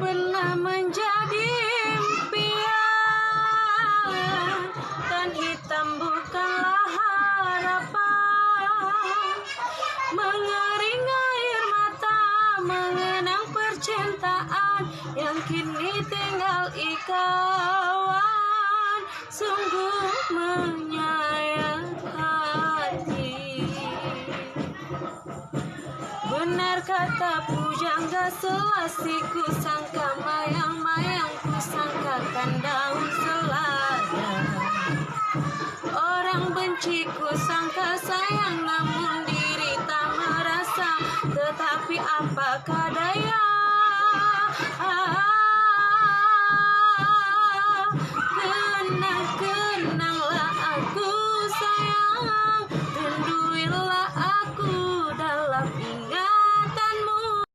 pernah menjadi impian, dan hitam bukanlah harapan. Mengering air mata mengenang percintaan yang kini tinggal ikawan, sungguh menyayat hati. Benar kata pujangga Selasih, ku sangka mayang-mayang, ku sangkakan daun selada. Orang benci ku sangka sayang, namun diri tak merasa. Tetapi apakah daya,